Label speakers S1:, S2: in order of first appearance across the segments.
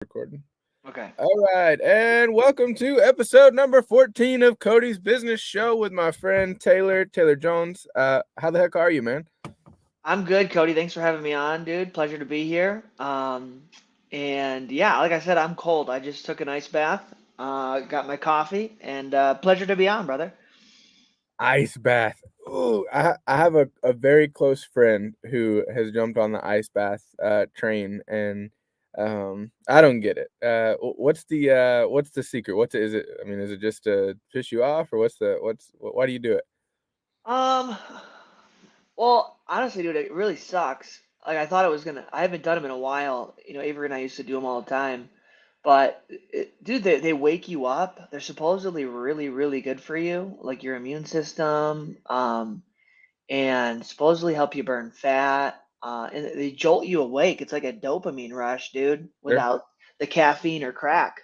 S1: Recording.
S2: Okay.
S1: All right, and welcome to episode number 14 of Cody's Business Show with my friend Taylor Jones. How the heck are you, man?
S2: I'm good, Cody. Thanks for having me on, dude. Pleasure to be here. And yeah, like I said, I'm cold. I just took an ice bath, got my coffee, and pleasure to be on, brother.
S1: Ice bath. Ooh, I have a very close friend who has jumped on the ice bath train, and I don't get it. What's the secret? Is it? I mean, is it just to piss you off, or why do you do it?
S2: Um, well, honestly, dude, it really sucks. Like I thought it was gonna. I haven't done them in a while. Avery and I used to do them all the time. But dude, they wake you up. They're supposedly really, really good for you, like your immune system. And supposedly help you burn fat. And they jolt you awake. It's like a dopamine rush, dude,
S1: Sure.
S2: without the caffeine or crack.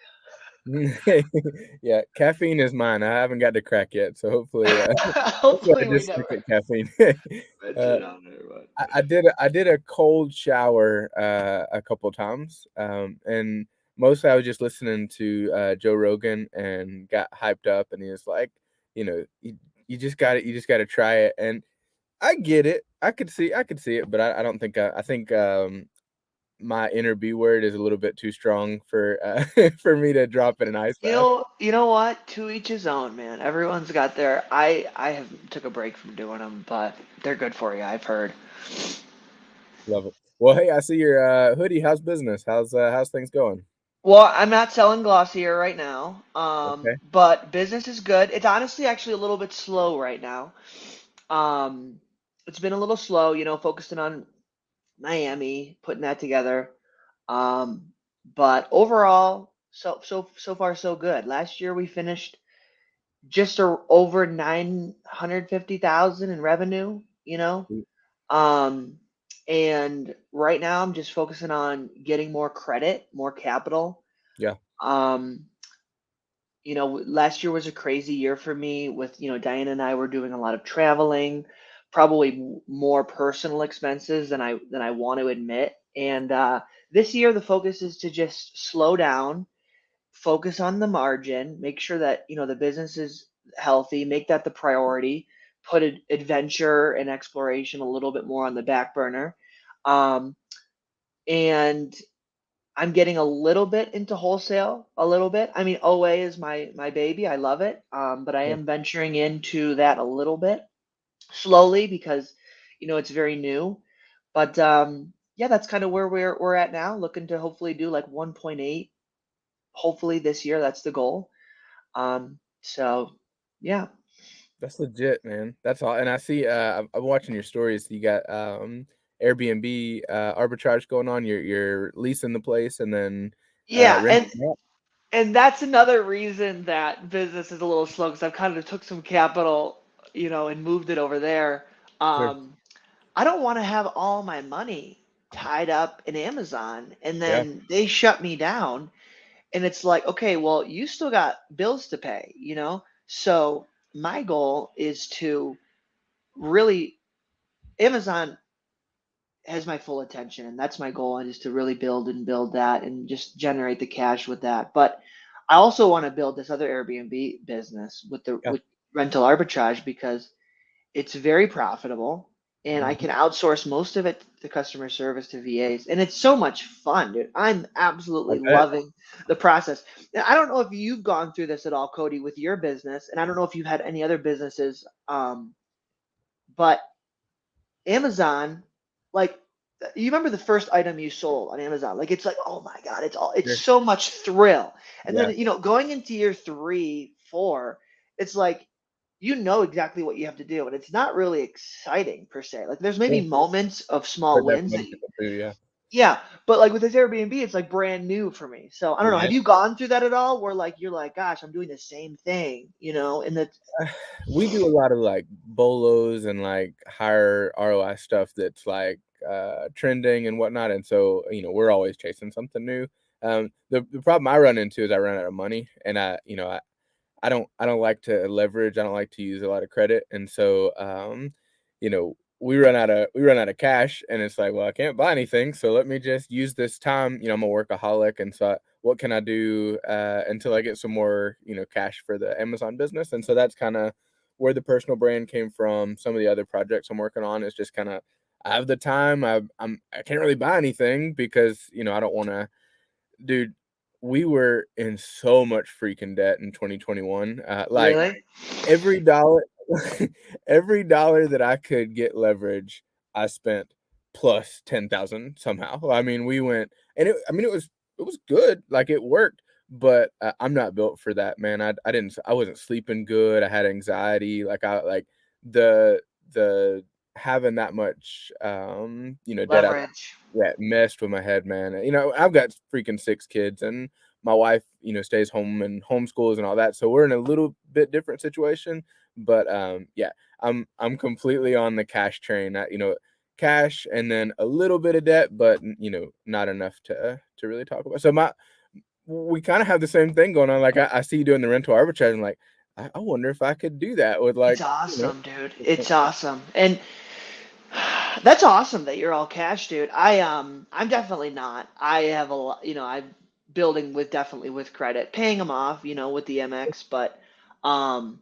S1: Yeah, caffeine is mine. I haven't got to crack yet, so hopefully I
S2: Hopefully we
S1: just stick
S2: never
S1: at caffeine.
S2: mention
S1: uh,
S2: it on there, but
S1: I did a cold shower a couple times, and mostly I was just listening to Joe Rogan and got hyped up, and he was like, you just got to try it, and I get it. I could see it, but I don't think I think my inner B word is a little bit too strong for for me to drop in an ice bath.
S2: you know what? To each his own, man. Everyone's got their. I have took a break from doing them, but they're good for you. I've heard.
S1: Love it. Well, hey, I see your hoodie. How's business? How's things going?
S2: Well, I'm not selling Glossier right now,
S1: Okay.
S2: but business is good. It's honestly actually a little bit slow right now. Um, it's been a little slow, focusing on Miami, putting that together. Um, but overall, so far so good. Last year we finished just over 950,000 in revenue, Um, and right now I'm just focusing on getting more credit, more capital.
S1: Yeah.
S2: Um, last year was a crazy year for me with, Diana and I were doing a lot of traveling, probably more personal expenses than I want to admit. And this year the focus is to just slow down, focus on the margin, make sure that, the business is healthy, make that the priority, put adventure and exploration a little bit more on the back burner. Um, and I'm getting a little bit into wholesale, a little bit. I mean, OA is my baby. I love it. But I
S1: Yeah.
S2: am venturing into that a little bit slowly because, it's very new. But yeah, that's kind of where we're at now. Looking to hopefully do like 1.8, hopefully this year. That's the goal. So yeah.
S1: That's legit, man. That's all. And I see. I'm watching your stories. You got Airbnb arbitrage going on. You're leasing the place and then
S2: Yeah,
S1: renting it out.
S2: and that's another reason that business is a little slow because I've kind of took some capital, and moved it over there.
S1: Sure.
S2: Um, I don't want to have all my money tied up in Amazon and
S1: Yeah.
S2: then they shut me down. And it's like, okay, well, you still got bills to pay, So my goal is to really, Amazon has my full attention, and that's my goal, and is to really build and build that and just generate the cash with that. But I also want to build this other Airbnb business with the
S1: Yeah.
S2: with rental arbitrage because it's very profitable and I
S1: Mhm.
S2: can outsource most of it to customer service to VAs. And it's so much fun, dude. I'm
S1: I
S2: absolutely
S1: bet.
S2: loving the process. And I don't know if you've gone through this at all, Cody, with your business, and I don't know if you've had any other businesses, but Amazon, like you remember the first item you sold on Amazon, like it's like, oh my God, it's
S1: Sure.
S2: so much thrill. And
S1: Yeah.
S2: then, going into year 3, 4, it's like you know exactly what you have to do, and it's not really exciting per se. Like there's maybe
S1: Sure.
S2: moments of small
S1: But
S2: wins
S1: definitely
S2: that you,
S1: people do. Yeah.
S2: yeah, but like with this Airbnb, it's like brand new for me. So I don't know.
S1: Yeah.
S2: Have you gone through that at all? Where like you're like, gosh, I'm doing the same thing, and that
S1: We do a lot of like bolos and like higher ROI stuff that's like trending and whatnot, and so we're always chasing something new. The problem I run into is I run out of money, and I don't like to leverage. I don't like to use a lot of credit, and so you know we run out of cash, and it's like, well, I can't buy anything, so let me just use this time. I'm a workaholic, and so what can I do until I get some more cash for the Amazon business? And so that's kind of where the personal brand came from. Some of the other projects I'm working on is just kind of I have the time. I can't really buy anything because I don't want to. Dude, we were in so much freaking debt in 2021. Like
S2: Really?
S1: every dollar every dollar that I could get leverage, I spent plus 10,000 somehow. I mean, we went and it was good, like, it worked, but, I'm not built for that, man. I wasn't sleeping good, I had anxiety, the the having that much, debt out
S2: Leverage.
S1: that messed with my head, man. I've got freaking 6 kids, and my wife, stays home and homeschools and all that, so we're in a little bit different situation, but, yeah, I'm completely on the cash train, cash and then a little bit of debt, but, not enough to really talk about. So we kinda have the same thing going on, like, I see you doing the rental arbitrage, and, like, I wonder if I could do that with,
S2: It's
S1: like,
S2: awesome, dude. It's awesome. And that's awesome that you're all cash, dude. I'm definitely not. I have a lot, I'm building with definitely with credit, paying them off, with the MX, but um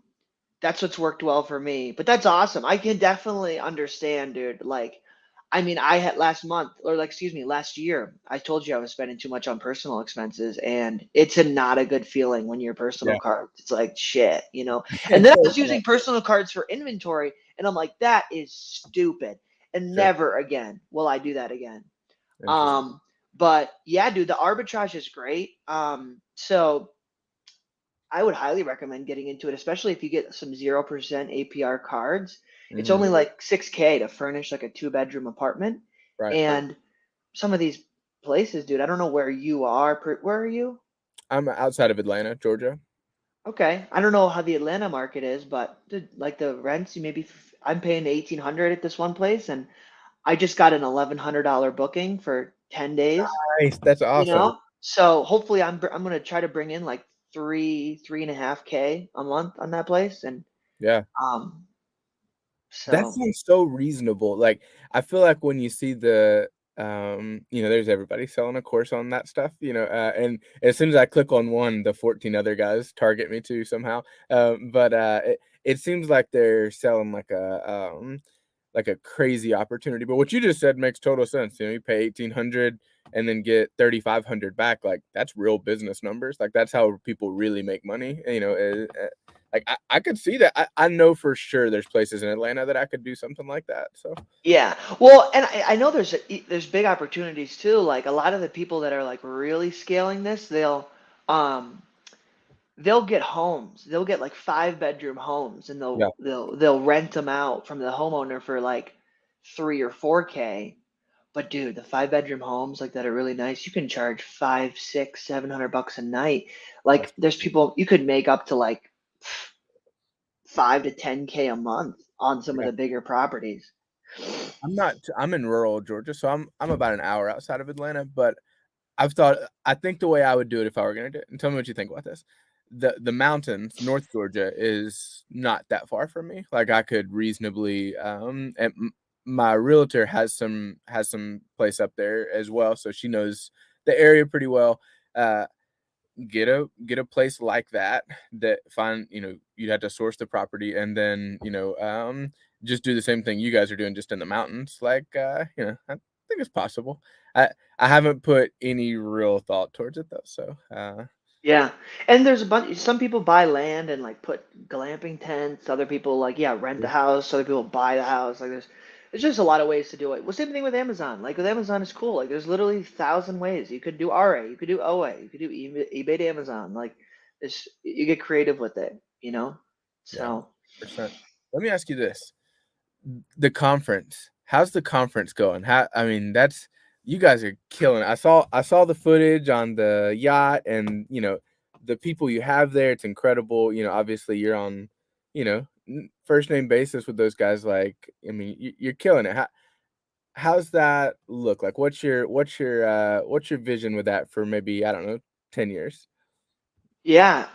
S2: that's what's worked well for me. But that's awesome. I can definitely understand, dude. Like, I mean, I had last month, or like, excuse me, last year, I told you I was spending too much on personal expenses, and it's not a good feeling when your personal
S1: Yeah.
S2: cards. It's like shit, And then I was using personal cards for inventory, and I'm like, that is stupid. And
S1: Sure.
S2: never again will I do that again.
S1: Interesting.
S2: Um, but yeah, dude, the arbitrage is great. So I would highly recommend getting into it, especially if you get some 0% APR cards. It's
S1: Mhm.
S2: only like 6K to furnish like a two-bedroom apartment.
S1: Right.
S2: And some of these places, dude, I don't know where you are. Where are you?
S1: I'm outside of Atlanta, Georgia.
S2: Okay. I don't know how the Atlanta market is, but dude, like the rents, I'm paying 1,800 at this one place, and I just got an $1,100 booking for 10 days,
S1: Nice, that's awesome.
S2: So hopefully I'm gonna try to bring in like 3.5K a month on that place, and
S1: Yeah.
S2: um,
S1: That
S2: so
S1: sounds so reasonable, like, I feel like when you see there's everybody selling a course on that stuff, and as soon as I click on one, the 14 other guys target me too somehow, but, it seems like they're selling like a crazy opportunity, but what you just said makes total sense. You pay 1,800 and then get 3,500 back. Like that's real business numbers. Like that's how people really make money. Like I could see that. I know for sure there's places in Atlanta that I could do something like that. So
S2: yeah. Well, and I know there's big opportunities too. Like a lot of the people that are like really scaling this, um they'll get homes. They'll get like 5 bedroom homes, and
S1: yeah,
S2: they'll rent them out from the homeowner for like 3 or 4K. But dude, the 5 bedroom homes like that are really nice. You can charge 5, 6, $700 a night. Like
S1: that's
S2: there's people you could make up to like 5 to 10K a month on some of
S1: yeah.
S2: the bigger properties.
S1: I'm in rural Georgia, so I'm about an hour outside of Atlanta, but I think the way I would do it if I were gonna do it, and tell me what you think about this. The mountains, North Georgia is not that far from me. Like I could reasonably and my realtor has some place up there as well, so she knows the area pretty well. Uh get a place like that find you'd have to source the property and then just do the same thing you guys are doing just in the mountains like I think it's possible. I haven't put any real thought towards it though, so
S2: Yeah. And there's a bunch some people buy land and like put glamping tents, other people like yeah, rent the house, other people buy the house. Like there's just a lot of ways to do it. Well, same thing with Amazon. Like with Amazon it's cool. Like there's literally 1,000 ways. You could do RA, you could do OA, you could do eBay to Amazon. Like it's you get creative with it.
S1: yeah,
S2: So
S1: 100%. Let me ask you this. The conference. How's the conference going? How I mean, that's you guys are killing it. I saw the footage on the yacht and, the people you have there, it's incredible. Obviously you're on, first name basis with those guys. Like, I mean, you're killing it. How's that look like? What's your vision with that for maybe, I don't know, 10 years?
S2: yeah,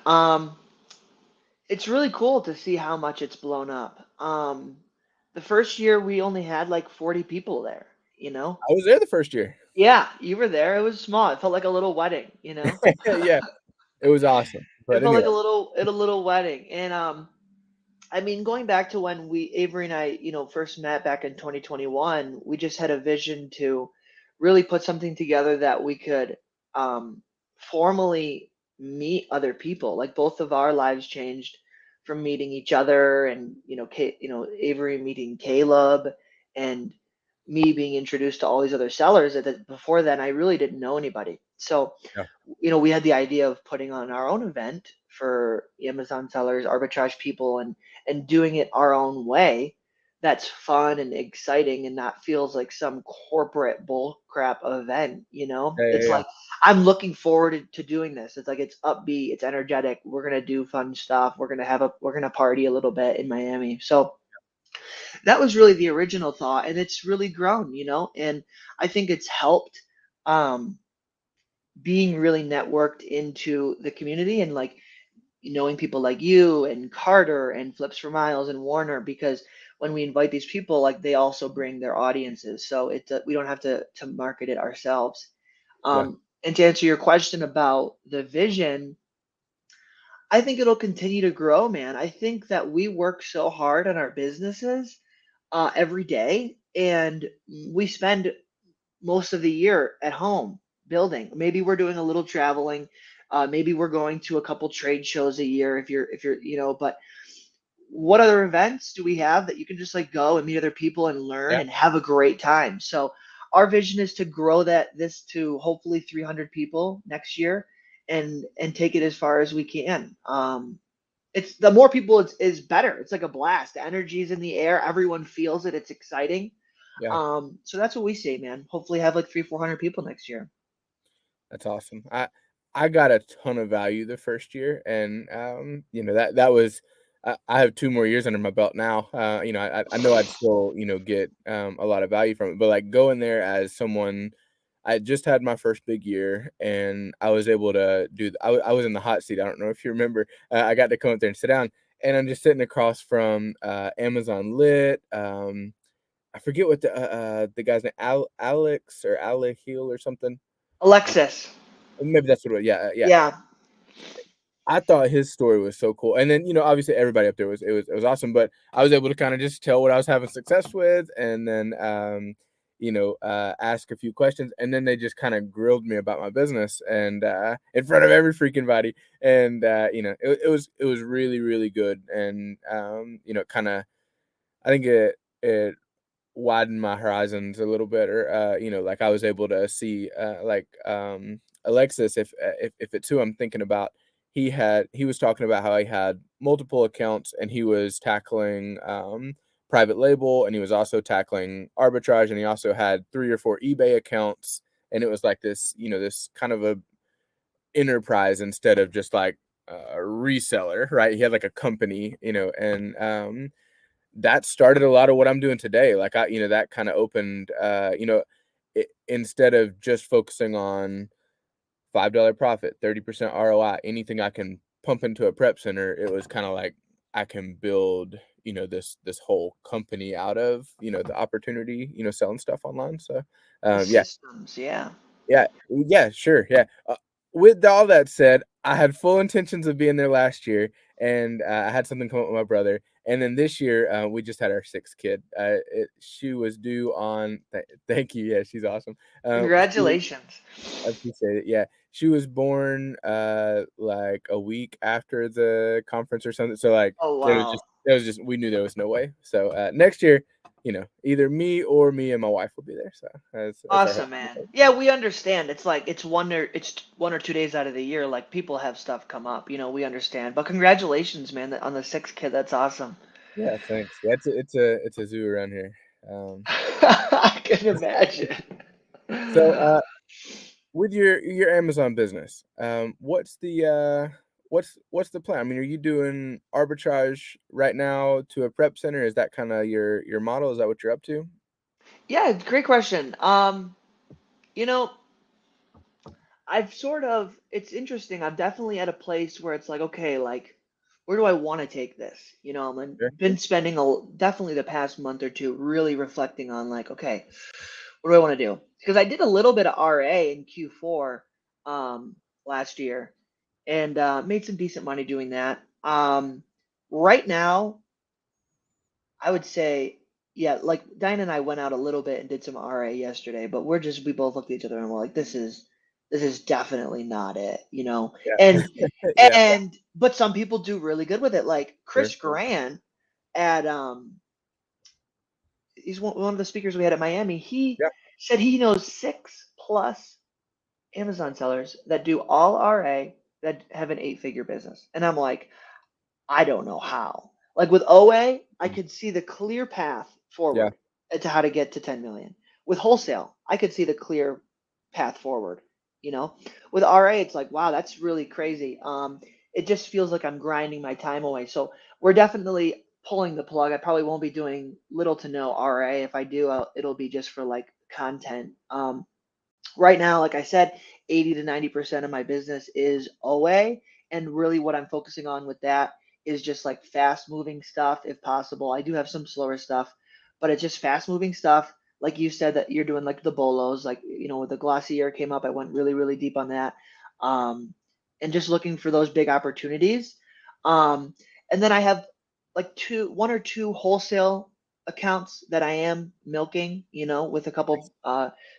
S2: it's really cool to see how much it's blown up. the first year we only had like 40 people there, you know?
S1: I was there the first year.
S2: Yeah, you were there. It was small. It felt like a little wedding, you know?
S1: Yeah, it was awesome.
S2: It
S1: But
S2: felt like
S1: anyway,
S2: a little wedding. And I mean, going back to when we Avery and I, first met back in 2021, we just had a vision to really put something together that we could formally meet other people. Like both of our lives changed from meeting each other, and Avery meeting Caleb, and me being introduced to all these other sellers. That before then, I really didn't know anybody. So
S1: yeah,
S2: we had the idea of putting on our own event for Amazon sellers, arbitrage people, and doing it our own way. That's fun and exciting, and not feels like some corporate bull crap event.
S1: yeah, yeah,
S2: It's
S1: yeah,
S2: like I'm looking forward to doing this. It's like it's upbeat, it's energetic. We're gonna do fun stuff. We're gonna party a little bit in Miami. So that was really the original thought, and it's really grown. And I think it's helped. Um, Being really networked into the community, and like knowing people like you and Carter and Flips for Miles and Warner, because when we invite these people, like they also bring their audiences, so we don't have to market it ourselves.
S1: yeah,
S2: And to answer your question about the vision, I think it'll continue to grow, man. I think that we work so hard on our businesses every day, and we spend most of the year at home building. Maybe we're doing a little traveling. Maybe we're going to a couple trade shows a year if you're, but what other events do we have that you can just like go and meet other people and learn
S1: yeah.
S2: and have a great time? So our vision is to grow this to hopefully 300 people next year, and take it as far as we can. It's the more people is better. It's like a blast. The energy is in the air. Everyone feels it. It's exciting.
S1: Yeah.
S2: So that's what we say, man. Hopefully have like 400 people next year.
S1: That's awesome. I got a ton of value the first year, and that was. I have 2 more years under my belt now. I know I'd still get a lot of value from it, but like going there as someone, I just had my first big year, and I was able to do. I was in the hot seat. I don't know if you remember. I got to come up there and sit down, and I'm just sitting across from Amazon Lit. I forget what the guy's name, Alex or Alahil or something.
S2: Alexis.
S1: Maybe that's what it was. Yeah, yeah.
S2: Yeah.
S1: I thought his story was so cool. And then, obviously everybody up there was awesome, but I was able to kind of just tell what I was having success with, and then ask a few questions, and then they just kind of grilled me about my business, and in front of every freaking body. And it was really, really good. And kind of, I think it widened my horizons a little bit, or like I was able to see Alexis, if it's who I'm thinking about. He was talking about how he had multiple accounts, and he was tackling private label, and he was also tackling arbitrage, and he also had 3 or 4 eBay accounts, and it was like this kind of a enterprise instead of just like a reseller, right? He had like a company, and that started a lot of what I'm doing today. Like that kind of opened, instead of just focusing on $5 profit, 30% ROI, anything I can pump into a prep center, it was kind of like I can build, this whole company out of, the opportunity, selling stuff online. So,
S2: The
S1: yeah,
S2: systems, yeah.
S1: yeah, yeah, sure, yeah. With all that said, I had full intentions of being there last year, and I had something come up with my brother. And then this year, we just had our 6th kid. She was due on. Thank you. Yeah, she's awesome.
S2: Congratulations.
S1: I appreciate it. Yeah, she was born like a week after the conference or something. So like,
S2: Oh
S1: there was
S2: wow.
S1: just there was just we knew there was no way. So next year, either me and my wife will be there. So that's our hope.
S2: Awesome, man. Yeah, we understand. It's like it's 1 or 2 days out of the year. Like people have stuff come up. We understand. But congratulations, man, on the sixth kid. That's awesome.
S1: Yeah, thanks. Yeah, it's a zoo around here.
S2: I can imagine.
S1: So with your Amazon business, what's the plan? I mean, are you doing arbitrage right now to a prep center? Is that kind of your model? Is that what you're up to?
S2: Yeah, great question. You know, it's interesting. I'm definitely at a place where it's like, okay, like where do I want to take this?
S1: Sure.
S2: I've been spending definitely the past month or two really reflecting on like, okay, what do I want to do? Because I did a little bit of RA in Q4 last year and made some decent money doing that. Right now, I would say, yeah, like Diane and I went out a little bit and did some RA yesterday, but we both looked at each other and we're like, this is definitely not it.
S1: Yeah.
S2: And
S1: Yeah.
S2: but some people do really good with it. Like Chris
S1: Sure.
S2: Grant at he's one of the speakers we had at Miami. He
S1: Yeah.
S2: said he knows 6+ Amazon sellers that do all RA that have an 8-figure business. And I'm like, I don't know how. Like with OA, I
S1: Mm.
S2: could see the clear path
S1: Yeah.
S2: forward to how to get to 10 million. With wholesale, I could see the clear path forward. You know, with RA, it's like, wow, that's really crazy. It just feels like I'm grinding my time away. So we're definitely pulling the plug. I probably won't be doing little to no RA. If I do, it'll be just for like content. Right now, like I said, 80 to 90% of my business is OA. And really, what I'm focusing on with that is just like fast moving stuff if possible. I do have some slower stuff, but it's just fast moving stuff. Like you said, that you're doing like the bolos, like, with the Glossier came up, I went really, really deep on that. Um, and just looking for those big opportunities. Um, and then I have like one or two wholesale accounts that I am milking, with a couple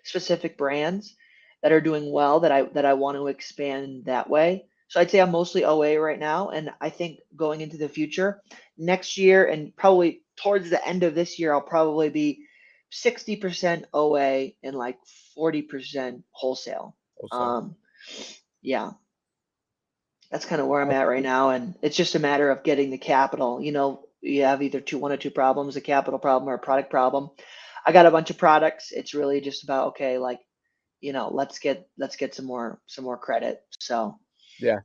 S2: specific brands that are doing well that I want to expand that way. So I'd say I'm mostly OA right now, and I think going into the future, next year and probably towards the end of this year, I'll probably be 60% OA and like 40% wholesale.
S1: Also.
S2: Um, yeah, that's kind of where I'm at right now, and it's just a matter of getting the capital. You have either one or two problems: a capital problem or a product problem. I got a bunch of products. It's really just about, okay, like, let's get some more credit. So
S1: Yeah.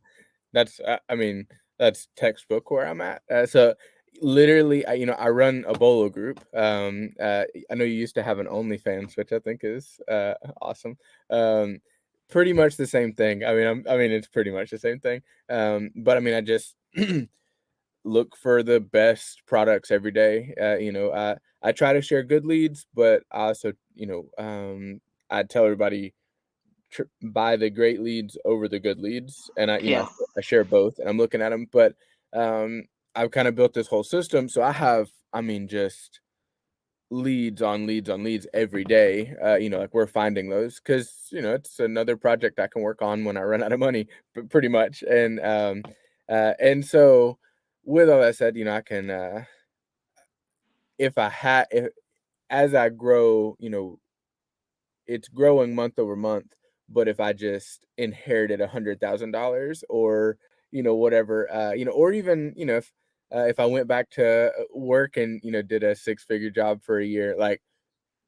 S1: I mean, that's textbook where I'm at. So literally, I run a bolo group. I know you used to have an OnlyFans, which I think is awesome. Um, Pretty much the same thing. I mean, it's pretty much the same thing. But I mean, I just look for the best products every day. I try to share good leads, but I also, I tell everybody buy the great leads over the good leads, and
S2: yeah,
S1: I share both, and I'm looking at them, but I've kind of built this whole system, so I have, I mean, just leads on leads on leads every day. Like we're finding those because it's another project I can work on when I run out of money, pretty much, and so with all that said, I can if as I grow, it's growing month over month. But if I just inherited $100,000 or whatever, or even if I went back to work and did a 6-figure job for a year, like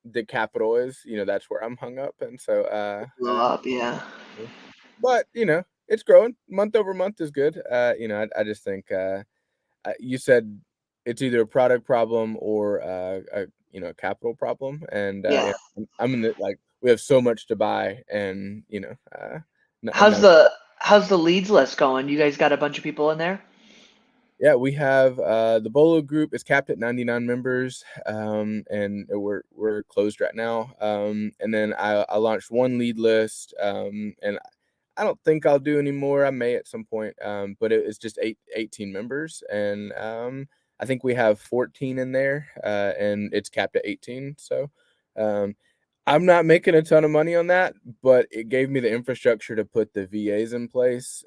S1: the capital is, that's where I'm hung up, and so
S2: blow up. Yeah,
S1: yeah. But it's growing month over month is good. I just think you said it's either a product problem or a capital problem, and
S2: yeah.
S1: I'm in the like we have so much to buy, and
S2: How's
S1: no,
S2: the leads list going? You guys got a bunch of people in there?
S1: yeah, we have the Bolo group is capped at 99 members, and we're closed right now. And then I launched one lead list, and I don't think I'll do any more. I may at some point, but it's just 18 members, and I think we have 14 in there, and it's capped at 18. So um, I'm not making a ton of money on that, but it gave me the infrastructure to put the VAs in place.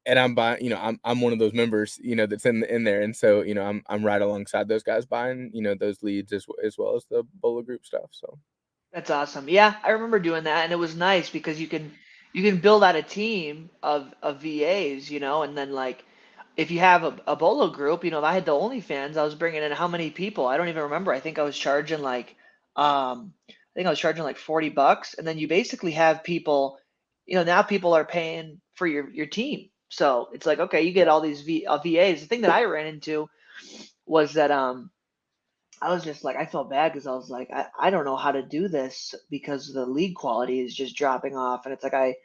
S1: And I'm buying, I'm one of those members, that's in there, and so I'm right alongside those guys buying, those leads as well as the Bolo group stuff. So
S2: That's awesome. Yeah, I remember doing that, and it was nice because you can build out a team of VAs, and then like if you have a bolo group, if I had the OnlyFans, I was bringing in how many people? I don't even remember. I think I was charging like $40, and then you basically have people, now people are paying for your team. So it's like, okay, you get all these VAs. The thing that I ran into was that I was just like, I felt bad because I was like, I don't know how to do this because the lead quality is just dropping off. And it's like,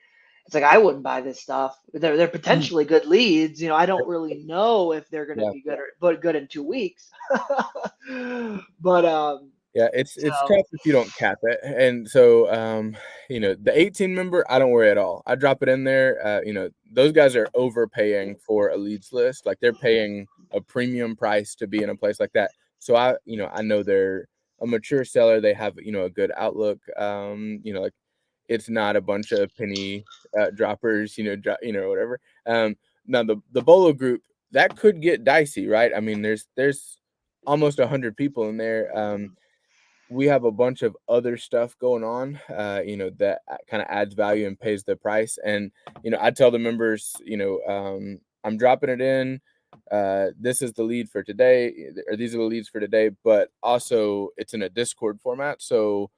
S2: It's like I wouldn't buy this stuff. They're
S1: Mm.
S2: potentially good leads. I don't really know if they're going to
S1: Yeah.
S2: be good or but good in 2 weeks. But
S1: Yeah, it's
S2: so
S1: tough if you don't cap it, and so, the 18 member, I don't worry at all. I drop it in there, those guys are overpaying for a leads list, like, they're paying a premium price to be in a place like that, so I know they're a mature seller, they have, a good outlook, like, it's not a bunch of penny, droppers, whatever, now the Bolo group, that could get dicey, right? I mean, there's almost 100 people in there, we have a bunch of other stuff going on, that kind of adds value and pays the price. And, I tell the members, I'm dropping it in. This is the lead for today, or these are the leads for today, but also it's in a Discord format. So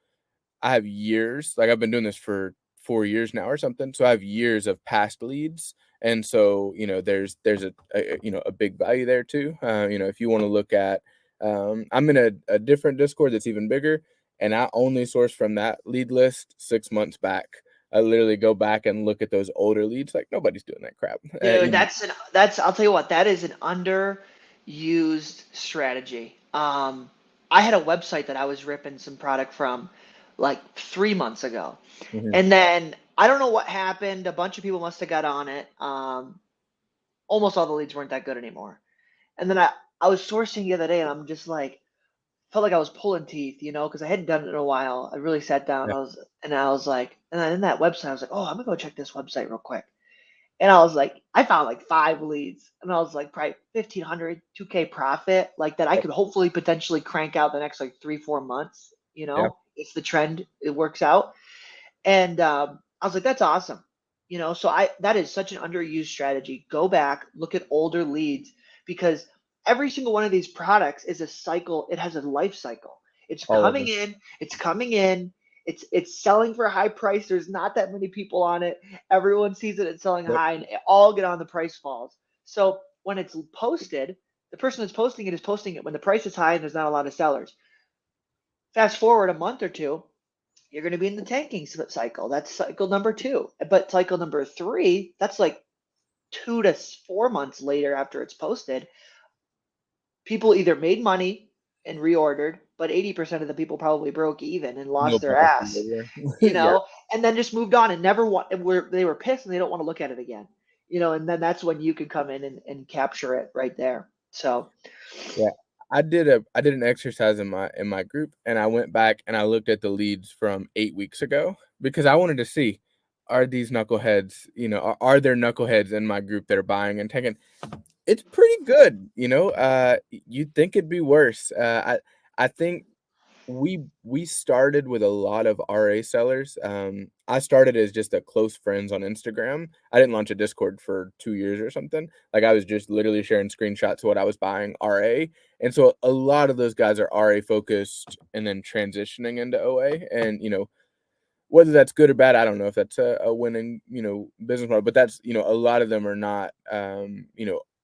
S1: I have years, like I've been doing this for 4 years now or something. So I have years of past leads. And so, there's a big value there too. If you want to look at, I'm in a different Discord that's even bigger, and I only source from that lead list 6 months back. I literally go back and look at those older leads. Like nobody's doing that crap.
S2: dude, I'll tell you what, that is an underused strategy. I had a website that I was ripping some product from like 3 months ago.
S1: Mhm.
S2: And then I don't know what happened. A bunch of people must have got on it. Almost all the leads weren't that good anymore. And then I was sourcing the other day and I'm just like, felt like I was pulling teeth, because I hadn't done it in a while. I really sat down.
S1: Yeah,
S2: I was like, and then in that website, I was like, oh, I'm gonna go check this website real quick. And I was like, I found like 5 leads, and I was like, probably 1,500, 2K profit, like that I could hopefully potentially crank out the next like 3, 4 months,
S1: yeah,
S2: if the trend it works out. And I was like, that's awesome. So that is such an underused strategy. Go back, look at older leads because every single one of these products is a cycle. It has a life cycle. It's
S1: all of
S2: coming
S1: them.
S2: in, it's coming in, it's selling for a high price. There's not that many people on it. Everyone sees it, it's selling
S1: Yep.
S2: high, and all get on the price falls. So when it's posted, the person that's posting it is posting it when the price is high and there's not a lot of sellers. Fast forward a month or two, you're going to be in the tanking cycle. That's cycle number 2. But cycle number 3, that's like 2 to 4 months later after it's posted. People either made money and reordered, but 80% of the people probably broke even and
S1: No
S2: lost their
S1: bounty
S2: ass,
S1: over. Yeah.
S2: and then just moved on and never want. They were pissed and they don't want to look at it again, and then that's when you can come in and capture it right there. So
S1: Yeah. I did an exercise in my group, and I went back and I looked at the leads from 8 weeks ago because I wanted to see, are these knuckleheads, are there knuckleheads in my group that are buying and taking? It's pretty good, you'd think it'd be worse. I think we started with a lot of RA sellers. I started as just a close friends on Instagram. I didn't launch a Discord for 2 years or something. Like, I was just literally sharing screenshots of what I was buying RA, and so a lot of those guys are RA focused and then transitioning into OA, and, whether that's good or bad, I don't know if that's a winning, business model, but that's, a lot of them are not,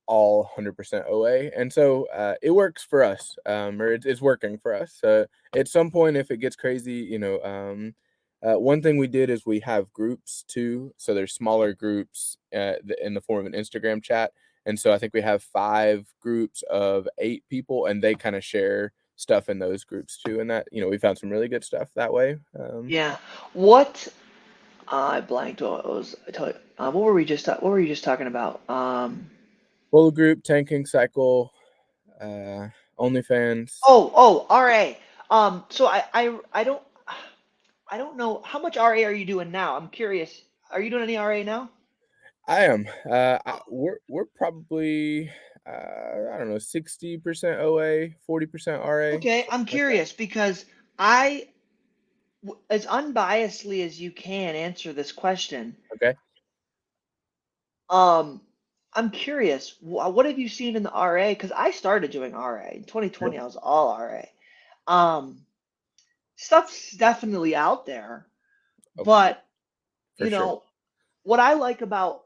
S1: all 100% OA. And so it works for us, or it's working for us. At some point, if it gets crazy, one thing we did is we have groups too. So there's smaller groups in the form of an Instagram chat. And so I think we have 5 groups of 8 people, and they kind of share stuff in those groups too. And that, we found some really good stuff that way.
S2: yeah, what I blanked. What was I tell you? What were you just talking about?
S1: Full group, tanking cycle, uh, OnlyFans.
S2: RA. So I don't know how much RA are you doing now. I'm curious. Are you doing any RA now?
S1: I am. We're probably I don't know, 60% OA, 40% RA,
S2: Okay, I'm
S1: something like that.
S2: curious because I, as unbiasedly as you can answer this question,
S1: Okay.
S2: um, I'm curious. What have you seen in the RA? Because I started doing RA in
S1: Yep.
S2: 2020. I was all RA. Um, Stuff's definitely out there,
S1: Oh,
S2: but
S1: for
S2: you
S1: sure.
S2: know what I like about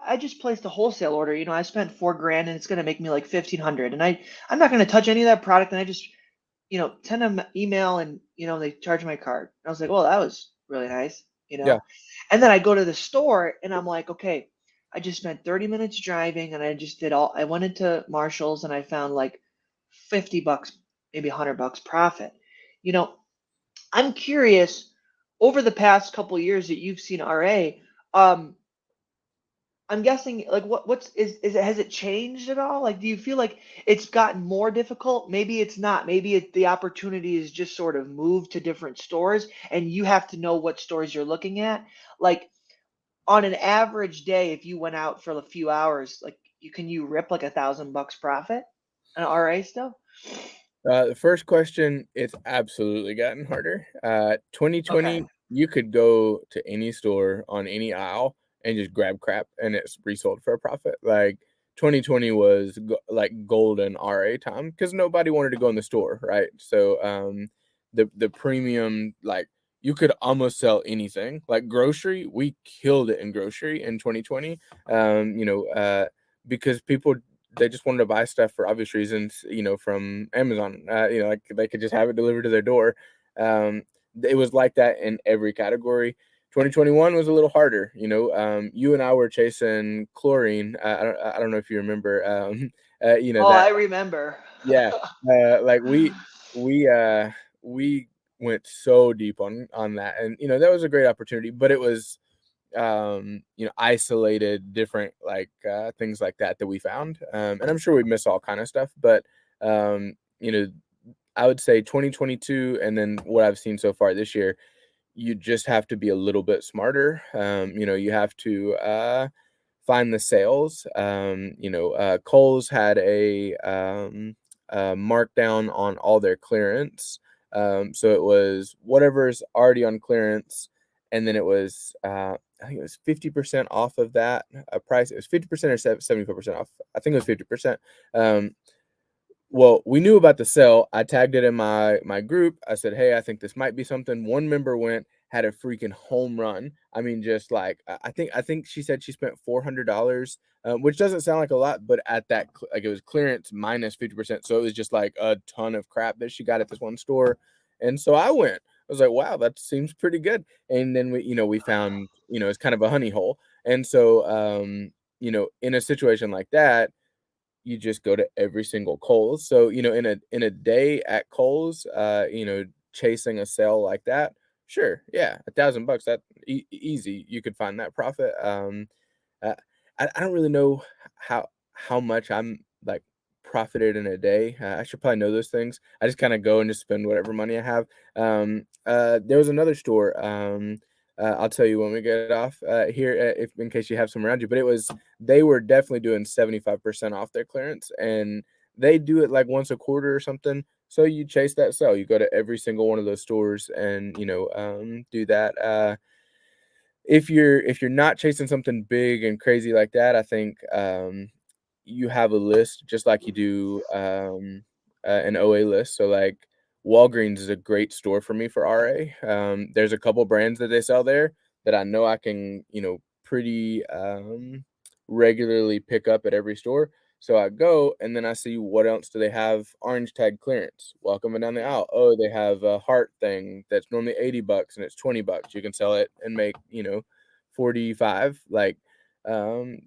S2: I just placed a wholesale order. I spent 4 grand and it's gonna make me like 1,500, and I'm not gonna touch any of that product, and I just send them email and they charge my card. I was like, well, that was really nice. you
S1: Yeah.
S2: know? And then I go to the store and I'm like, okay, I just spent 30 minutes driving and I went into Marshall's and I found like 50 bucks, maybe 100 bucks profit. You know, I'm curious over the past couple of years that you've seen RA, um, I'm guessing like what's it has it changed at all? Like do you feel like it's gotten more difficult? Maybe it's not. Maybe the opportunity is just sort of moved to different stores and you have to know what stores you're looking at. Like on an average day, if you went out for a few hours, like you rip like 1,000 bucks profit an RA still?
S1: The first question, it's absolutely gotten harder.
S2: Okay.
S1: 2020, you could go to any store on any aisle and just grab crap and it's resold for a profit. Like 2020 was like golden RA time because nobody wanted to go in the store, right? So the premium, like you could almost sell anything. Like grocery, we killed it in grocery in 2020. Because people, they just wanted to buy stuff for obvious reasons, from Amazon. Like they could just have it delivered to their door. Um, it was like that in every category. 2021 was a little harder. You and I were chasing chlorine. I don't know if you remember.
S2: Oh,
S1: That.
S2: I remember.
S1: Yeah. Like we went so deep on that, and that was a great opportunity, but it was isolated different like things like that we found. And I'm sure we miss all kind of stuff, but um, you know, I would say 2022 and then what I've seen so far this year, you just have to be a little bit smarter. You have to find the sales. Kohl's had a markdown on all their clearance. So it was whatever's already on clearance, and then it was I think it was 50% off of that price. It was 50% or 75% off. I think it was 50%. Um, well, we knew about the sale. I tagged it in my group. I said, "Hey, I think this might be something." One member went, had a freaking home run. I mean, just like I think she said she spent $400, which doesn't sound like a lot, but at that like it was clearance minus 50%, so it was just like a ton of crap that she got at this one store. And so I went. I was like, "Wow, that seems pretty good." And then we found it's kind of a honey hole. And so in a situation like that, you just go to every single Kohl's. So, in a day at Kohl's, chasing a sale like that, sure, yeah, $1,000, that easy. You could find that profit. Uh, I don't really know how much I'm like profited in a day. I should probably know those things. I just kind of go and just spend whatever money I have. There was another store. I'll tell you when we get off here, if in case you have some around you. But they were definitely doing 75% off their clearance, and they do it like once a quarter or something. So you chase that sale. You go to every single one of those stores and do that. If you're not chasing something big and crazy like that, I think you have a list just like you do an OA list. So like Walgreens is a great store for me for RA. There's a couple brands that they sell there that I know I can pretty regularly pick up at every store. So I go and then I see what else do they have orange tag clearance. While coming down the aisle, oh, they have a heart thing that's normally $80 and it's $20. You can sell it and make 45. Like um,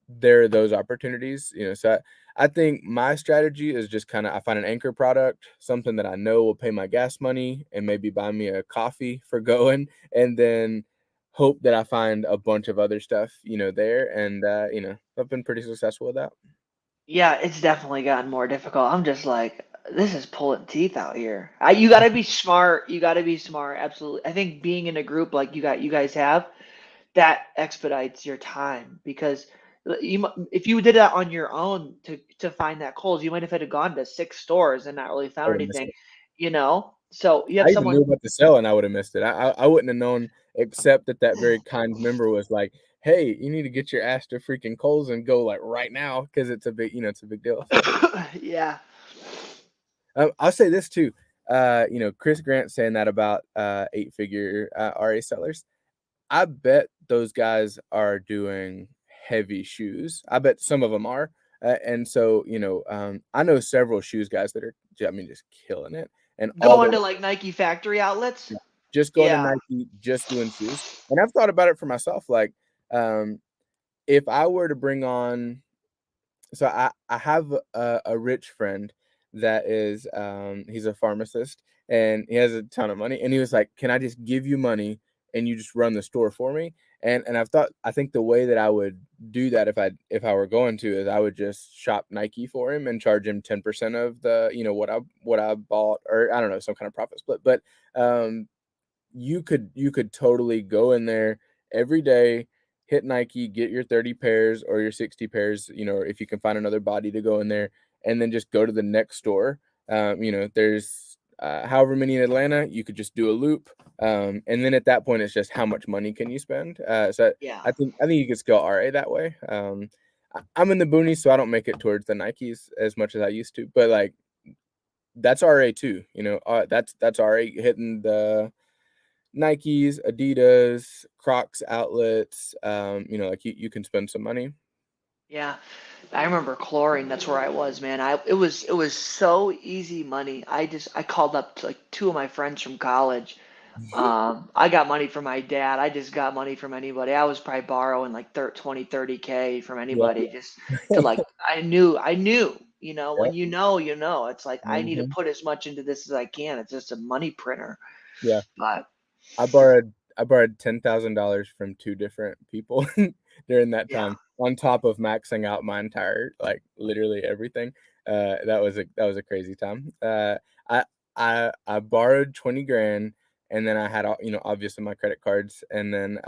S1: there are those opportunities. So I think my strategy is just kind of I find an anchor product, something that I know will pay my gas money and maybe buy me a coffee for going, and then hope that I find a bunch of other stuff, there. And I've been pretty successful with that.
S2: Yeah, it's definitely gotten more difficult. I'm just like, this is pulling teeth out here. You got to be smart. You got to be smart. Absolutely. I think being in a group like you guys have, that expedites your time because if you did that on your own to find that Kohl's, you might have had to gone to 6 stores and not really
S1: I
S2: found
S1: would have missed
S2: anything,
S1: it.
S2: So you have
S1: I even knew
S2: someone.
S1: about the sale and I would have missed it. I wouldn't have known except that very kind member was like, "Hey, you need to get your ass to freaking Kohl's and go like right now because it's a big deal." So
S2: Yeah.
S1: I'll say this too. Chris Grant saying that about 8-figure RA sellers. I bet those guys are doing heavy shoes. I bet some of them are. And so, I know several shoes guys that are, I mean, just killing it. And all
S2: Going
S1: their
S2: to like Nike factory outlets.
S1: just going to
S2: Yeah.
S1: Nike, just doing shoes. And I've thought about it for myself, like, um, if I were to bring on so I have a rich friend that is, he's a pharmacist, and he has a ton of money, and he was like, "Can I just give you money and you just run the store for me?" And I think the way that I would do that if I were going to is I would just shop Nike for him and charge him 10% of the, what I bought, or I don't know, some kind of profit split. But um you could totally go in there every day, hit Nike, get your 30 pairs or your 60 pairs, if you can find another body to go in there, and then just go to the next store. There's however many in Atlanta, you could just do a loop. And then at that point, it's just how much money can you spend. So
S2: Yeah.
S1: I think you could scale RA that way. I'm in the boonies, so I don't make it towards the Nikes as much as I used to, but like that's RA too. That's RA hitting the Nikes, Adidas, Crocs outlets, like you can spend some money.
S2: Yeah. I remember chlorine. That's where I was, man. It was so easy money. I called up to like two of my friends from college. I got money from my dad. I just got money from anybody. I was probably borrowing like 20, 30K from
S1: Yeah.
S2: anybody just to like, I knew,
S1: Yeah.
S2: when you know, it's like, I need to
S1: Mhm.
S2: put as much into this as I can. It's just a money printer.
S1: Yeah.
S2: But
S1: I borrowed $10,000 from 2 different people during that
S2: yeah,
S1: time, on top of maxing out my entire, like, literally everything. That was a crazy time. I I borrowed 20 grand, and then I had all, obviously my credit cards, and then,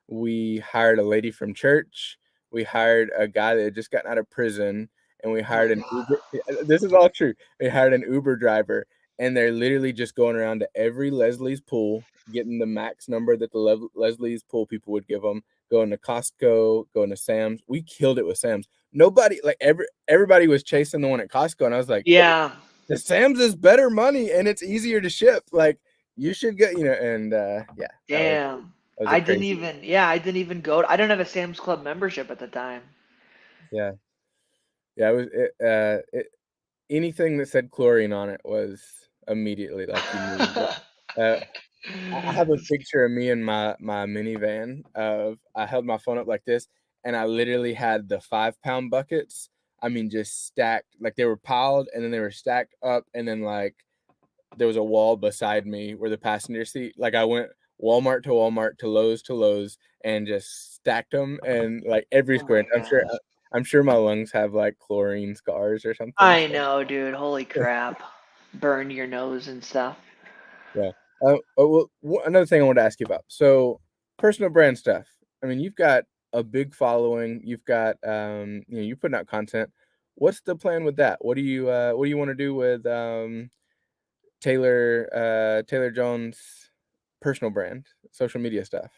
S1: we hired a lady from church, we hired a guy that had just gotten out of prison, and we
S2: oh my
S1: hired an
S2: God.
S1: Uber. This is all true. We hired an Uber driver, and they're literally just going around to every Leslie's pool, getting the max number that the Leslie's pool people would give them, going to Costco, going to Sam's. We killed it with Sam's. Nobody, like, everybody was chasing the one at Costco, and I was like,
S2: Yeah,
S1: the Sam's is better money and it's easier to ship. Like, you should get, and yeah,
S2: damn.
S1: that was a crazy.
S2: I didn't even go. I didn't have a Sam's Club membership at the time.
S1: Yeah, yeah. Anything that said chlorine on it was immediately like you knew. Uh, I have a picture of me in my minivan of I held my phone up like this, and I literally had the 5-pound buckets. I mean, just stacked, like they were piled, and then they were stacked up, and then like there was a wall beside me where the passenger seat. Like I went Walmart to Lowe's, and just stacked them, and like every
S2: Oh
S1: square
S2: my
S1: inch.
S2: gosh.
S1: I'm sure my lungs have like chlorine scars or something.
S2: I
S1: So
S2: know, dude. Holy crap. Burn your nose and stuff.
S1: yeah. Another thing I wanted to ask you about. So, personal brand stuff. I mean, you've got a big following. You've got, you're putting out content. What's the plan with that? What do you want to do with Taylor Jones' personal brand, social media stuff?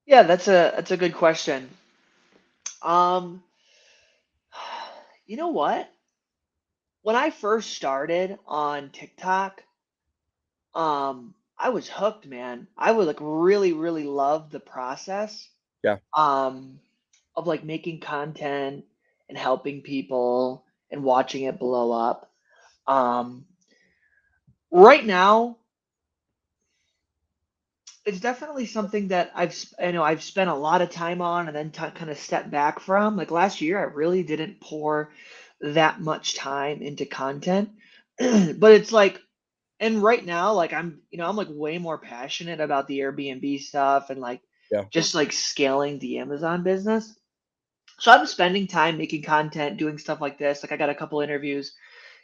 S2: Yeah, that's a good question. Um, you know what? When I first started on TikTok, I was hooked, man. I would like really, really love the process
S1: Yeah,
S2: um of like making content and helping people and watching it blow up. Um, right now, it's definitely something that I've spent a lot of time on and then kind of stepped back from. Like last year, I really didn't pour that much time into content, but it's like, and right now, like I'm like way more passionate about the Airbnb stuff and like
S1: yeah,
S2: just like scaling the Amazon business. So I'm spending time making content, doing stuff like this. Like I got a couple interviews,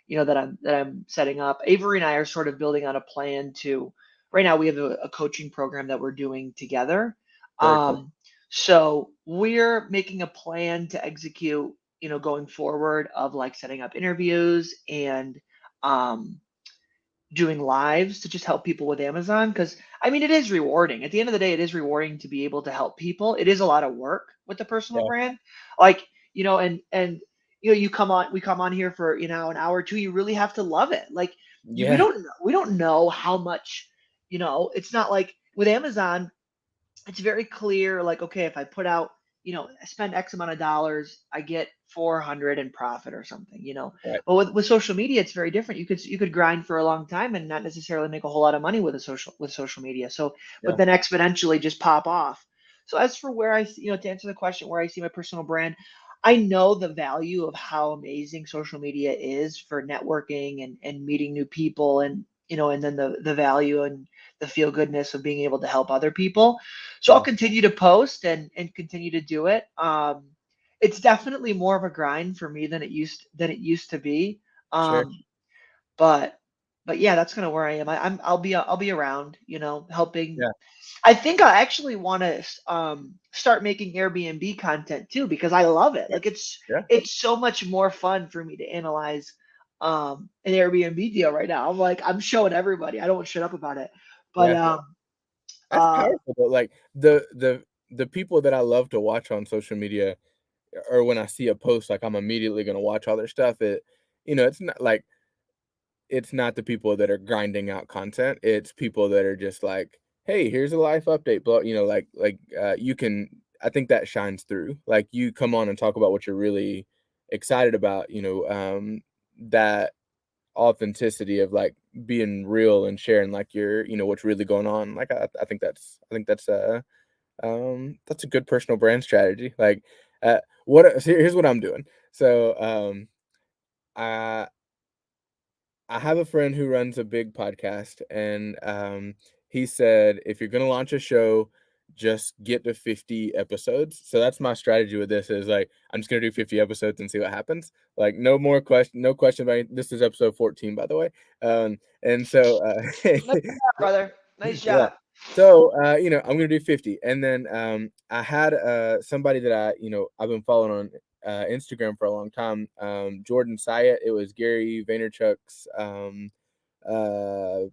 S2: that I'm setting up. Avery and I are sort of building on a plan to. Right now, we have a coaching program that we're doing together.
S1: very cool.
S2: So we're making a plan to execute, going forward of like setting up interviews and um, doing lives to just help people with Amazon because I mean it is rewarding. At the end of the day, it is rewarding to be able to help people. It is a lot of work with the personal
S1: Yeah,
S2: brand. Like, and we come on here for, an hour or two, you really have to love it. Like we
S1: yeah,
S2: don't know how much, it's not like with Amazon, it's very clear like, okay, if I put out I spend X amount of dollars, I get 400 in profit or something,
S1: Right.
S2: But with social media, it's very different. You could grind for a long time and not necessarily make a whole lot of money with social media. So, but
S1: Yeah.
S2: then exponentially just pop off. So as for where to answer the question, where I see my personal brand, I know the value of how amazing social media is for networking and meeting new people, and then the value and the feel goodness of being able to help other people. So I'll
S1: Yeah.
S2: continue to post and continue to do it. It's definitely more of a grind for me than it used to be.
S1: Sure.
S2: Um, but but yeah, that's kind of where I am. I'll be around, helping.
S1: Yeah.
S2: I think I actually want to start making Airbnb content too because I love it. Like
S1: Yeah.
S2: it's so much more fun for me to analyze an Airbnb deal right now. I'm showing everybody. I don't want to shut up about it. But
S1: Yeah. That's
S2: uh
S1: powerful though. Like the people that I love to watch on social media, or when I see a post, like I'm immediately gonna watch all their stuff. It's not like it's not the people that are grinding out content. It's people that are just like, hey, here's a life update. But you can. I think that shines through. Like you come on and talk about what you're really excited about. That authenticity of like being real and sharing like what's really going on. Like I think that's a good personal brand strategy. Like here's what I'm doing. So I I have a friend who runs a big podcast, and he said if you're gonna launch a show, just get to 50 episodes. So that's my strategy with this is like I'm just gonna do 50 episodes and see what happens. Like no question about it. This is episode 14, by the way. And so
S2: Nice job, brother. Nice
S1: yeah.
S2: job.
S1: So I'm gonna do 50. And then I had somebody that I've been following on Instagram for a long time. Jordan Syatt. It was Gary Vaynerchuk's uh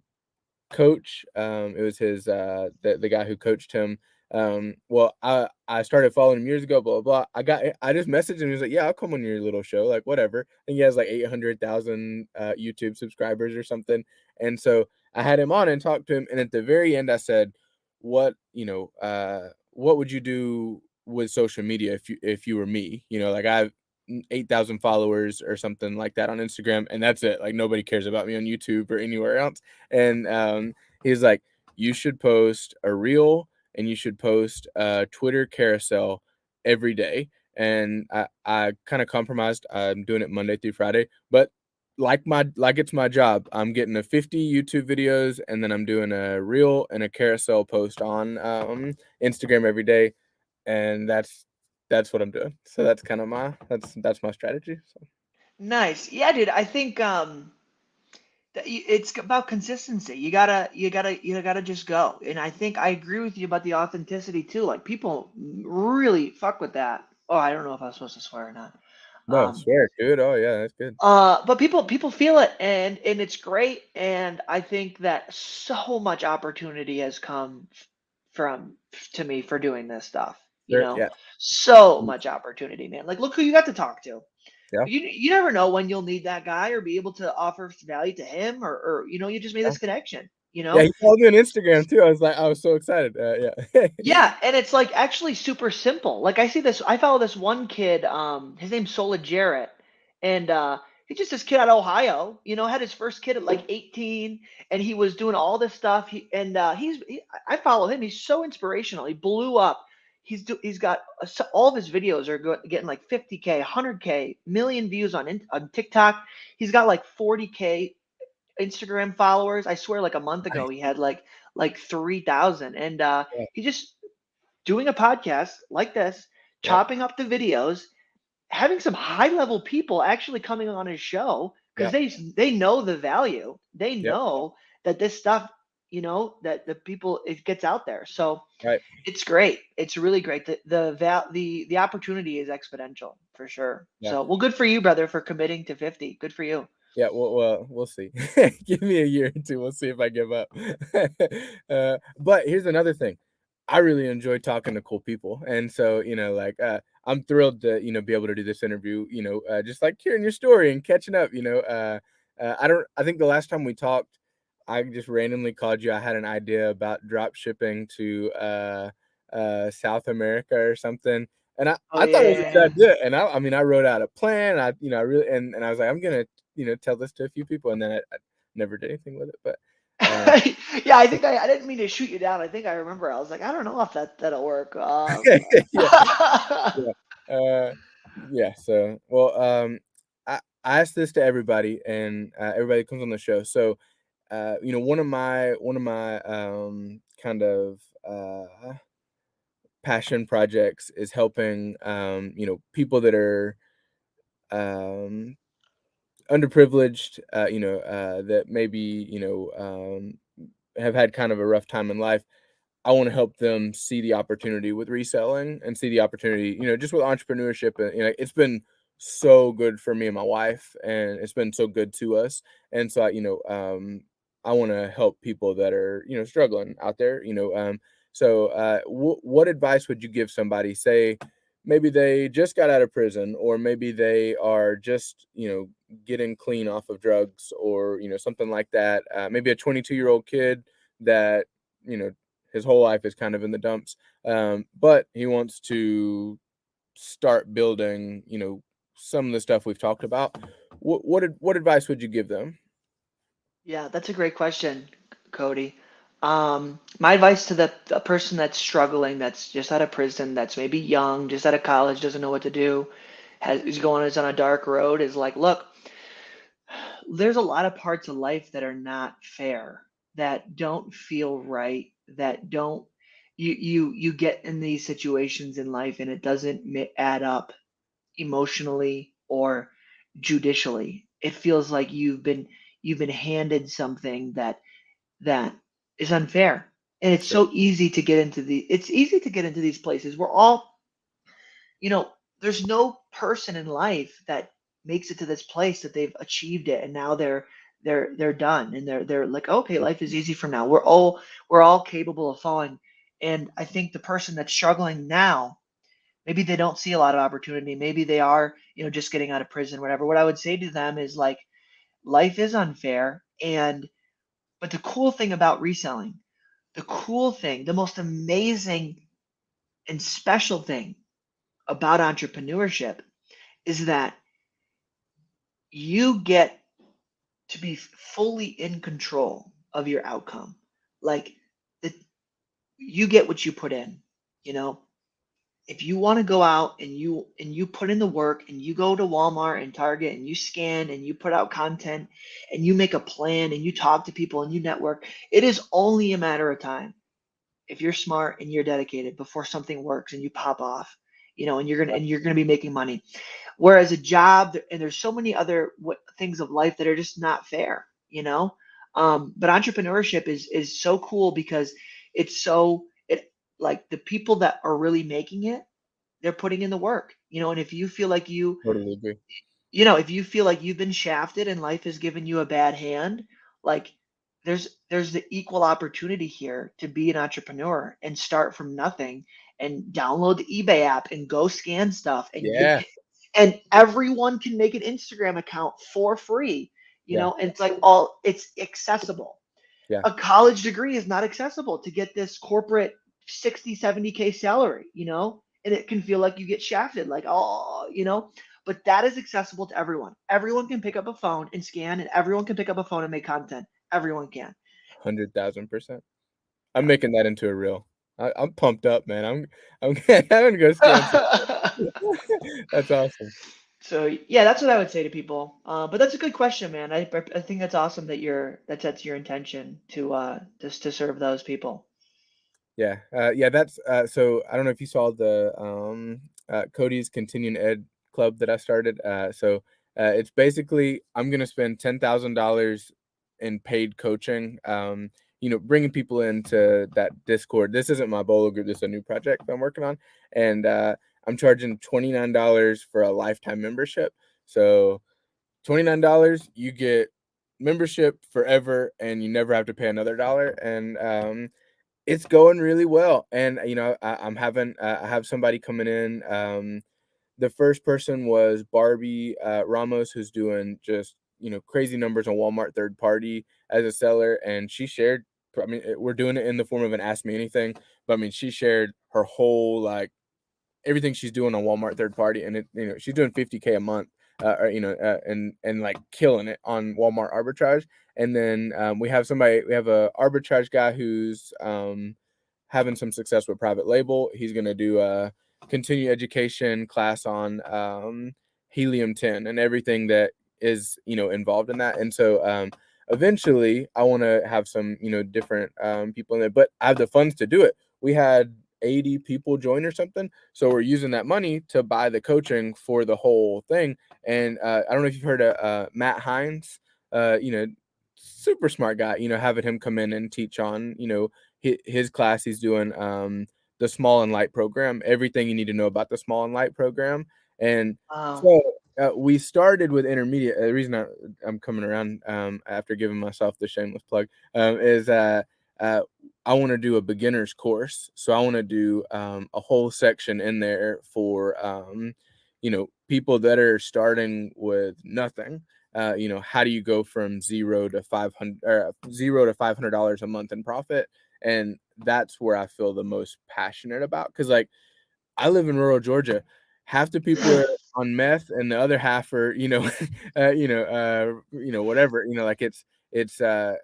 S1: coach. It was his the guy who coached him. Well, I started following him years ago. Blah blah blah. I just messaged him. He was like, "Yeah, I'll come on your little show. Like whatever." And he has like 800,000 YouTube subscribers or something. And so I had him on and talked to him. And at the very end, I said, what would you do with social media if you were me? Like I have 8,000 followers or something like that on Instagram, and that's it. Like nobody cares about me on YouTube or anywhere else. And he's like, you should post a reel and you should post a Twitter carousel every day. And I kind of compromised. I'm doing it Monday through Friday, but like it's my job. I'm getting a 50 YouTube videos, and then I'm doing a reel and a carousel post on Instagram every day, and that's what I'm doing. So that's kind of that's my strategy. So
S2: Nice. Yeah, dude. I think it's about consistency. You gotta just go. And I think I agree with you about the authenticity too. Like people really fuck with that. Oh, I don't know if I was supposed to swear or not.
S1: no,
S2: Um,
S1: swear, dude. Oh yeah, that's good.
S2: but people feel it, and it's great. And I think that so much opportunity has come from to me for doing this stuff.
S1: Sure, yeah,
S2: So much opportunity, man. Like, look who you got to talk to.
S1: yeah,
S2: You never know when you'll need that guy or be able to offer value to him, or you just made
S1: yeah.
S2: this connection.
S1: Yeah, he followed me on Instagram too. I was so excited. Yeah,
S2: Yeah, and it's like actually super simple. Like I follow this one kid, his name's Sola Jarrett, and he's just this kid out of Ohio, had his first kid at like 18, and he was doing all this stuff. I follow him. He's so inspirational. He blew up. He's got all of his videos are getting like 50K, 100K, million views on TikTok. He's got like 40K Instagram followers. I swear, like a month ago,
S1: nice.
S2: he had like 3,000, and
S1: Yeah,
S2: he just doing a podcast like this,
S1: yep,
S2: chopping up the videos, having some high level people actually coming on his show because
S1: yep,
S2: they know the value. They
S1: yep,
S2: know that this stuff, that the people it gets out there. So
S1: right,
S2: it's great. It's really great. The opportunity is exponential for sure.
S1: yeah.
S2: So well, good for you, brother, for committing to 50. Good for you.
S1: Yeah, well, we'll see. Give me a year or two, we'll see if I give up. But here's another thing. I really enjoy talking to cool people, and so, I'm thrilled to, be able to do this interview, just, like, hearing your story and catching up, I think the last time we talked, I just randomly called you. I had an idea about drop shipping to, South America or something, And
S2: Oh
S1: I thought it was a good
S2: yeah.
S1: idea, and I mean, I wrote out a plan, I really and I was like, "I'm gonna, tell this to a few people," and then I never did anything with it, but, um
S2: Yeah, I think I didn't mean to shoot you down. I think I remember. I was like, I don't know if that'll work.
S1: Yeah, yeah, uh, yeah, so, well, I asked this to everybody, and, everybody comes on the show, so, one of my kind of, passion projects is helping, people that are, um underprivileged, that maybe, have had kind of a rough time in life. I want to help them see the opportunity with reselling and see the opportunity, just with entrepreneurship. And, it's been so good for me and my wife, and it's been so good to us. And so, I want to help people that are, struggling out there. What advice would you give somebody? Say, maybe they just got out of prison, or maybe they are just, getting clean off of drugs, or something like that. Maybe a 22-year-old kid that you know his whole life is kind of in the dumps, but he wants to start building, some of the stuff we've talked about. What advice would you give them?
S2: Yeah, that's a great question, Cody. My advice to the person that's struggling, that's just out of prison, that's maybe young, just out of college, doesn't know what to do, is on a dark road, is like, look, there's a lot of parts of life that are not fair, that don't feel right, that don't you get in these situations in life and it doesn't add up emotionally or judicially. It feels like you've been handed something that is unfair. And it's
S1: Sure.
S2: so easy to get into it's easy to get into these places. We're all, you know, there's no person in life that makes it to this place that they've achieved it and now they're done and they're like, okay, life is easy from now. We're all capable of falling. And I think the person that's struggling now, maybe they don't see a lot of opportunity. Maybe they are, just getting out of prison, whatever. What I would say to them is like, life is unfair. But the cool thing about reselling, the cool thing, the most amazing and special thing about entrepreneurship is that you get to be fully in control of your outcome. Like, the, you get what you put in, you know, if you want to go out and you put in the work and you go to Walmart and Target and you scan and you put out content and you make a plan and you talk to people and you network, it is only a matter of time, if you're smart and you're dedicated, before something works and you pop off, and you're gonna be making money. Whereas a job, and there's so many other things of life that are just not fair, but entrepreneurship is so cool because it, like, the people that are really making it, they're putting in the work, and if you feel like
S1: Totally agree.
S2: if you feel like you've been shafted and life has given you a bad hand, like, there's the equal opportunity here to be an entrepreneur and start from nothing and download the eBay app and go scan stuff,
S1: Yeah,
S2: and everyone can make an Instagram account for free,
S1: yeah,
S2: and it's accessible.
S1: yeah.
S2: A college degree is not accessible to get this corporate 60, 70K salary, and it can feel like you get shafted, like, oh, but that is accessible to everyone. Everyone can pick up a phone and scan, and everyone can pick up a phone and make content. Everyone can.
S1: 100,000%. I'm
S2: Yeah.
S1: making that into a reel. I'm pumped up, man. I'm I'm gonna go scan some. That's awesome.
S2: So yeah, that's what I would say to people. But that's a good question, man. I think that's awesome that that's your intention to just to serve those people.
S1: Yeah, yeah, so I don't know if you saw the, Cody's Continuing Ed club that I started, it's basically I'm gonna spend $10,000 in paid coaching, bringing people into that Discord. This isn't my bolo group, this is a new project that I'm working on, and, I'm charging $29 for a lifetime membership, so $29, you get membership forever, and you never have to pay another dollar, and, it's going really well, and, I have somebody coming in, the first person was Barbie, Ramos, who's doing just, crazy numbers on Walmart third party as a seller, and she shared we're doing it in the form of an Ask Me Anything, but, I mean, she shared her whole, like, everything she's doing on Walmart third party, and she's doing 50K a month, and like killing it on Walmart arbitrage. And then we have a arbitrage guy who's having some success with private label. He's gonna do a continuing education class on helium-10 and everything that is involved in that. And so eventually I want to have some different people in there, but I have the funds to do it. We had 80 people join or something, so we're using that money to buy the coaching for the whole thing. And I don't know if you've heard of Matt Hines, super smart guy, having him come in and teach on his class. He's doing the small and light program, everything you need to know about the small and light program. And
S2: Wow.
S1: so we started with intermediate. The reason I'm coming around after giving myself the shameless plug is I want to do a beginner's course. So I want to do a whole section in there for people that are starting with nothing. How do you go from $0 to $500 a month in profit? And that's where I feel the most passionate about, because like I live in rural Georgia. Half the people are on meth, and the other half are, whatever. Like it's. I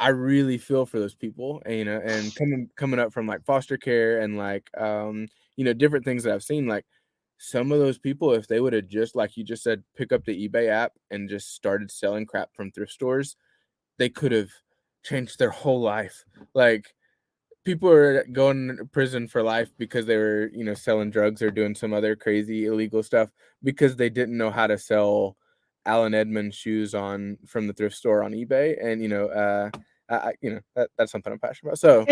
S1: I really feel for those people, and coming up from like foster care and like different things that I've seen. Like some of those people, if they would have just, like you just said, pick up the eBay app and just started selling crap from thrift stores, they could have changed their whole life. Like people are going to prison for life because they were, selling drugs or doing some other crazy illegal stuff because they didn't know how to sell Allen Edmonds shoes on from the thrift store on eBay. And that's something I'm passionate about. So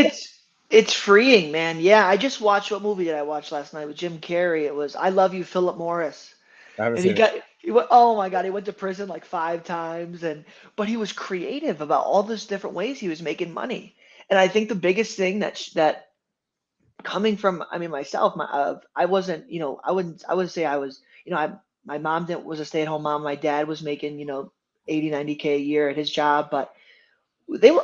S2: It's freeing, man. Yeah, I just watched, what movie did I watch last night with Jim Carrey? It was I Love You, Philip Morris.
S1: I haven't
S2: And
S1: seen it.
S2: he went, oh my God, he went to prison like 5 times, and but he was creative about all these different ways he was making money. And I think the biggest thing that coming from, I mean, myself, I wasn't, I wouldn't say I was, my mom didn't was a stay-at-home mom. My dad was making, 80, 90K a year at his job, but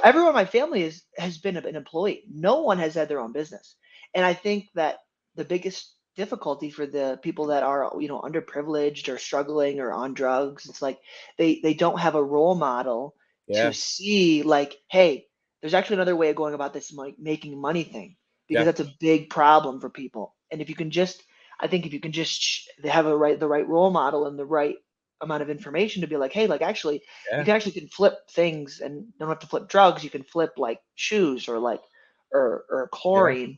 S2: everyone in my family has been an employee. No one has had their own business. And I think that the biggest difficulty for the people that are, underprivileged or struggling or on drugs, it's like they don't have a role model to
S1: Yeah,
S2: see, like, hey, there's actually another way of going about this making money thing, because
S1: yeah,
S2: that's a big problem for people. And if you can just, I think if you can just have the right role model and the right amount of information to be like, hey, like, actually you
S1: yeah,
S2: can flip things and don't have to flip drugs. You can flip like shoes or like or
S1: yeah.
S2: chlorine,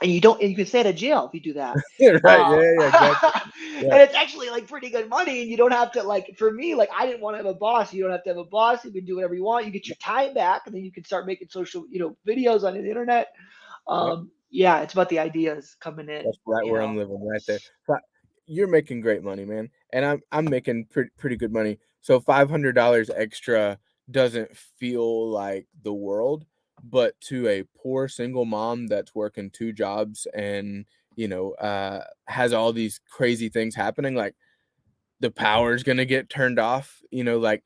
S2: and you don't, and you can stay out of jail if you do that.
S1: Right. Yeah, yeah, exactly. Yeah,
S2: And it's actually like pretty good money, and you don't have to, like, for me, like, I didn't want to have a boss. You don't have to have a boss. You can do whatever you want. You get your time back, and then you can start making social, videos on the internet.
S1: yeah.
S2: Yeah, it's about the ideas coming in,
S1: That's right where I'm living, right there. So you're making great money, man, and I'm making pretty good money. So $500 extra doesn't feel like the world, but to a poor single mom that's working two jobs and has all these crazy things happening, like the power's gonna get turned off. Like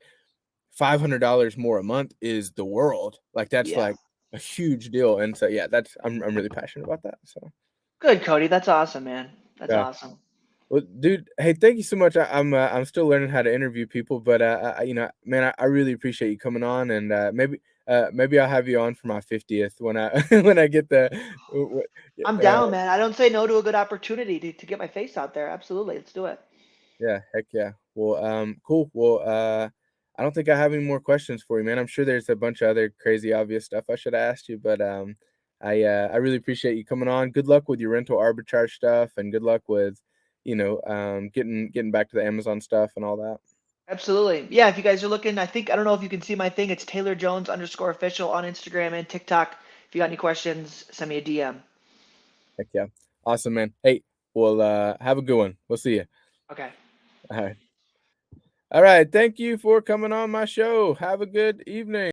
S1: $500 more a month is the world. Like that's
S2: Yeah.
S1: like a huge deal, and so yeah, that's I'm really passionate about that. So
S2: Good, Cody. That's awesome, man. That's
S1: yeah.
S2: awesome.
S1: Well, dude, hey, thank you so much. I'm still learning how to interview people, but man, I really appreciate you coming on, and maybe I'll have you on for my 50th when I when I get the
S2: I'm
S1: uh,
S2: down, man. I don't say no to a good opportunity to get my face out there. Absolutely. Let's do it.
S1: yeah, heck yeah. Well, cool. Well, I don't think I have any more questions for you, man. I'm sure there's a bunch of other crazy obvious stuff I should have asked you, but I really appreciate you coming on. Good luck with your rental arbitrage stuff, and good luck with getting back to the Amazon stuff and all that.
S2: Absolutely. Yeah, if you guys are looking, I don't know if you can see my thing. It's Taylor Jones _ official on Instagram and TikTok. If you got any questions, send me a DM.
S1: Heck yeah. Awesome, man. Hey, well, have a good one. We'll see you.
S2: Okay.
S1: All right. All right. Thank you for coming on my show. Have a good evening.